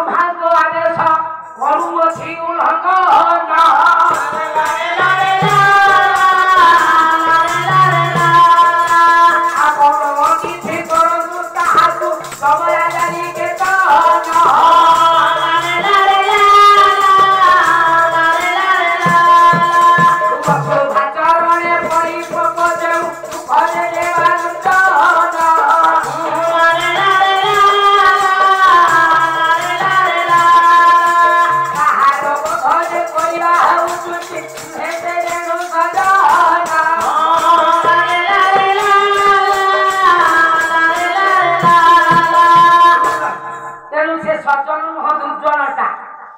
ଭାଗ ଆଦେଶ କରୁଅଛି ଉଲ୍ଲଂଘନ ଆପଣ କିଛି କରନ୍ତୁ ତାହାକୁ ସମୟ ଜାଣି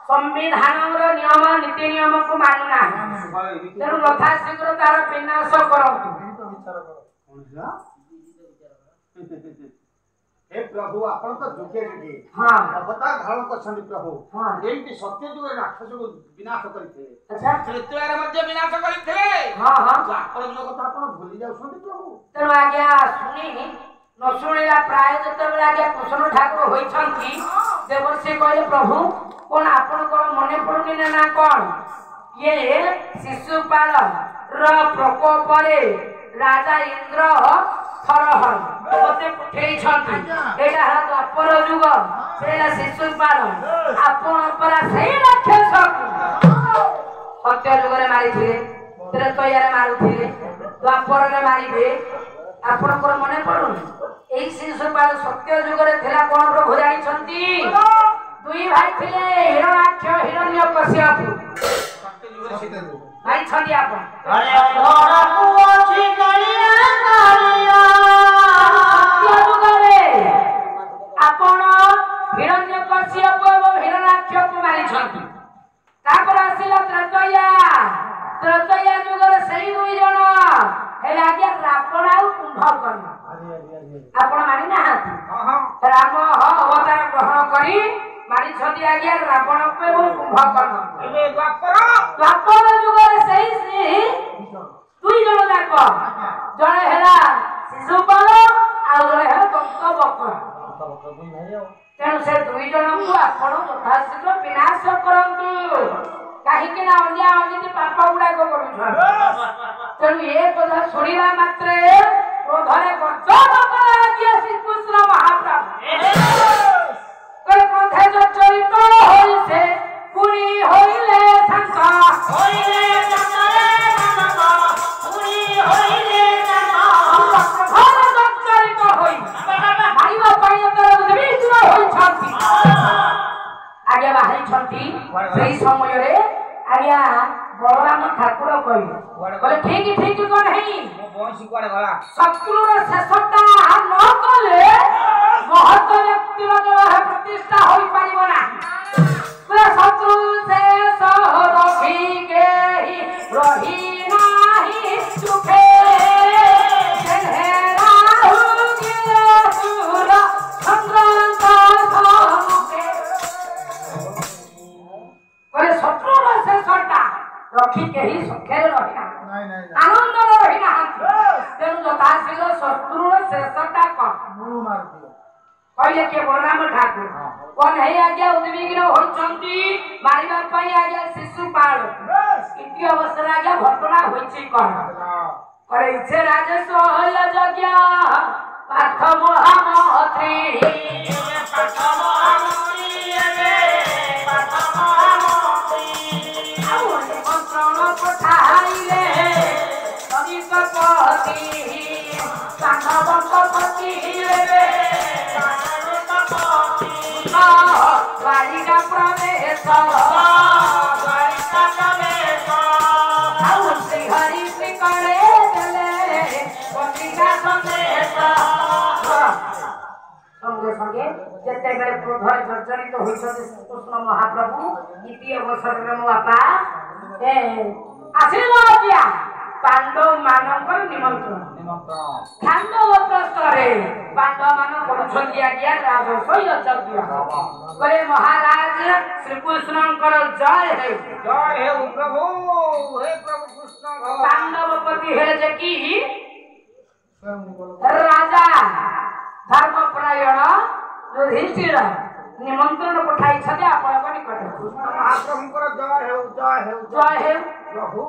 संविधान नियम नीति नियम को मानुना तेणु यथाशीघ्र तार विनाश करतु। हे प्रभु आपण तो जुगे जुगे हां अवतार धारण करछन प्रभु हां एमती सत्य जुग राक्षस को विनाश करथे। अच्छा त्रेतयार मध्य विनाश करथे। हां हां द्वापर जुग कथा आपण भूली जाउछन प्रभु। तेणु आज्ञा सुनी न शुणिला प्राय जतबेला आज्ञा कृष्ण ठाकुर होइछंती देवर्षि कहले प्रभु कौन आपण को मने पड़ुनी ना कौन ये शिशुपाल र प्रकोप रे राजा इंद्र थरहर मते पठेई छंती एटा हा द्वापर जुग सेला शिशुपाल आपण परा सही राक्षस सत्य जुग रे मारी थिले त्रेतया रे मारू थिले द्वापर रे मारिबे आपण को मने पड़ुनी एई शिशुपाल सत्य जुग रे थेला कोन प्रभु जाई छंती दुई भाई थिले हिरण्याक्ष हिरण्यकश्यप भाई छंती आपण अरे अंधरा कुछी गलिया गलिया जुगरे आपण हिरण्यकश्यप एवं हिरण्याक्ष को मारी छंती तापर आसिला त्रतया जुगरे सही दुई जण हे आज्ञा रावण आ कुंभकर्ण आपण मानि ना हाथी राम अवतार ग्रहण करी मारी छदी आज्ञा रावण को एवं कुंभकर्ण एबे द्वापर जुगरे सही दुई जण जाक जणे हेला शिशुपाल आ जणे हेला दंतवक्र तेणु से दुई जण को आपण यथाशीघ्र विनाश करंतु काहे ना अन्य अन्य पाप गुडा को करू तेणु ये कथा सुनिला मात्रे क्रोधरे गर्जन कला दिए श्री कृष्ण महाप्रभु करे क्रोधे जो चरित होइसे पुरी होइले संका होइले संतरे नमका पुरी होइले संका क्रोधे जो चरित होई भाईवा पाई तर विष्णु होई छंती आगे बाहरी छंती सेही समय रे आज्ञा बलराम ठाकुर कहले ठीक ठीक कोन हेई बंशी कुआडे गला शत्रुर शेषता न कले महत व्यक्ति प्रतिष्ठा होई पारिबो ना पूरा शत्रु शेष रखी के ही रही नाही सुखे हेरा हुगिले सुर संग्रांत समुखे करे शत्रुर शेषता रखी के ही सुखे रही आनंद रही ना तेणु यथाशीघ्र शत्रुर शेषता कहले के बलराम ठाकुर कौन है आज्ञा उद्विग्न होइछंती मारिबा पई आज्ञा शिशुपाल इति अवसर आज्ञा घटना होइछि कोन करे इच्छे राजस्व होय यज्ञ पार्थ महामंत्री पार्थ महामंत्री रे पार्थ महामंत्री आउ निमंत्रण पठाइले कविपति साधवपति रे बालिका प्रवेश आउ श्री हरि श्री करे देले पत्रिका संदेश संगे संगे जेते बेले क्रोधरे जर्जरित होइछथि कृष्ण महाप्रभु इति अवसर रे मो बापा ए आशीर्वाद पांडव मानकर निमंत्रण खांडव प्रस्तरे पांडव मान करुछंती आज्ञा राजस्व यज्ञ करे महाराज श्री कृष्णकर जय हे प्रभु हे प्रभु कृष्ण पांडवपति हे जे की राजा धर्मपरायण युधिष्ठिर निमंत्रण पठाइछते आपणक निकटକୁ महाप्रभुଙ୍କର ଜୟ ହେଉ ଜୟ ହେଉ जय हे ପ୍ରଭୁ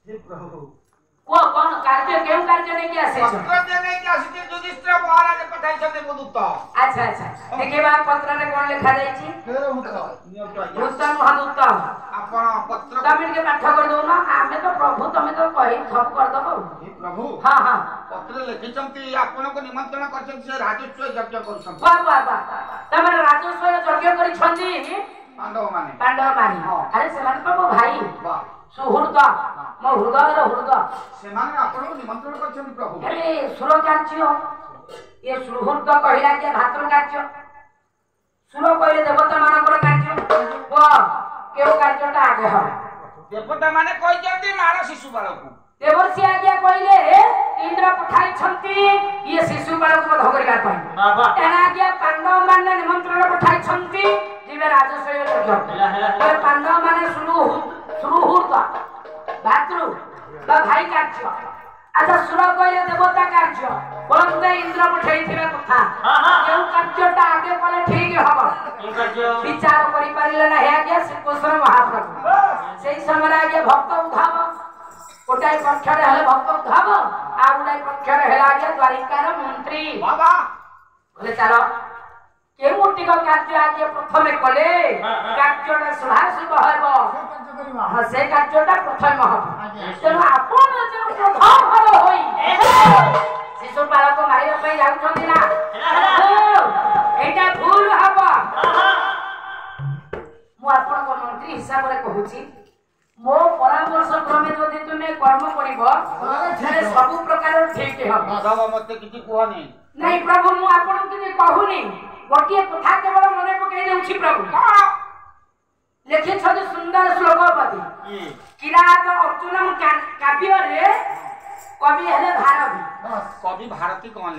हे ପ୍ରଭୁ को कौन कार्य केउ कार्य नहीं के आसे ପତ୍ର ଯେ ନେଇକି ଆସିଛି ଯୁଧିଷ୍ଠିର ମହାରାଜ ପଠାଇଛନ୍ତି ମୋ ଦୂତ अच्छा अच्छा देखिबा पत्र रे कोन लिखा जाईची ନିଅନ୍ତୁ ଆଜ୍ଞା उत्तम महादूत ଆପଣ ପତ୍ର तमिल के पाठ कर दो ना आमे तो प्रभु तमे तो कहि सब कर दबो हे ପ୍ରଭୁ हां हां ପତ୍ର ଲେଖିଛନ୍ତି ଆପଣଙ୍କୁ ନିମନ୍ତ୍ରଣ କରିଛନ୍ତି ସେ ରାଜସ୍ୱ ଯଜ୍ଞ କରୁଛନ୍ତି वाह वाह वाह तमे राजस्व यज्ञ करी छंदी ପାଣ୍ଡବମାନେ पांडव मानी अरे सेमान तो मो भाई ବାह सुहृद मो हृदय हृदय ସେମାନେ ଆପଣଙ୍କୁ ନିମନ୍ତ୍ରଣ କରିଛନ୍ତି ପ୍ରଭୁ अरे सुर कार्य ये सुहृद कहिला के भातृ कार्य सुर कहले देवता मानकर कार्य वो केउ कार्यटा आगे हो ଦେବତା ମାନେ କହିଛନ୍ତି ମାର ଶିଶୁ ବାଳକୁ देवर्षि आज्ञा कहले इंद्र पठाई छंती ये शिशु बालक को धगरिका पाई बाबा एना आज्ञा पांडव माने निमंत्रण पठाई छंती जीवे राजस्व यज्ञ पर पांडव माने सुहृद भातृ बा भाई कार्य अच्छा सुर कहले देवता कार्य बोलते इंद्र पठाई थिबे कथा केउ कार्यटा आगे कले ठीक हबो विचार करि पारिले ना हे आज्ञा श्री कृष्ण महाप्रभु सेई समय आज्ञा भक्त उठाव गोटाई पक्षरे हेले भक्त उठाव आ गोटाई पक्षरे हेला आज्ञा द्वारिकार मंत्री ବାବା बोले चलो केउ मुटिक कार्य आज्ञा प्रथमे कले कार्यटा सुभाषुभ हेबो हां से कार्यटा प्रथम हबो तेनु आपण जे प्रथम हबो होई शिशु बालक मारिया पई जाउछंदी ना एटा भूल हबो मु आपण को मंत्री हिसाब रे कहूची मो परामर्श क्रमे जदि तुमे कर्म करिवो से सब प्रकार ठीक हबो ମାଧବ ମତେ କିଛି କୁହନି नहीं प्रभु मु आपण के कहूनी गोटिए कथा केवल मने पकई देउछि प्रभु लिखि छथि सुंदर श्लोकपति किरात अर्जुनम काव्य रे कवि हेले भारती କବି ଭାରତୀ କଣ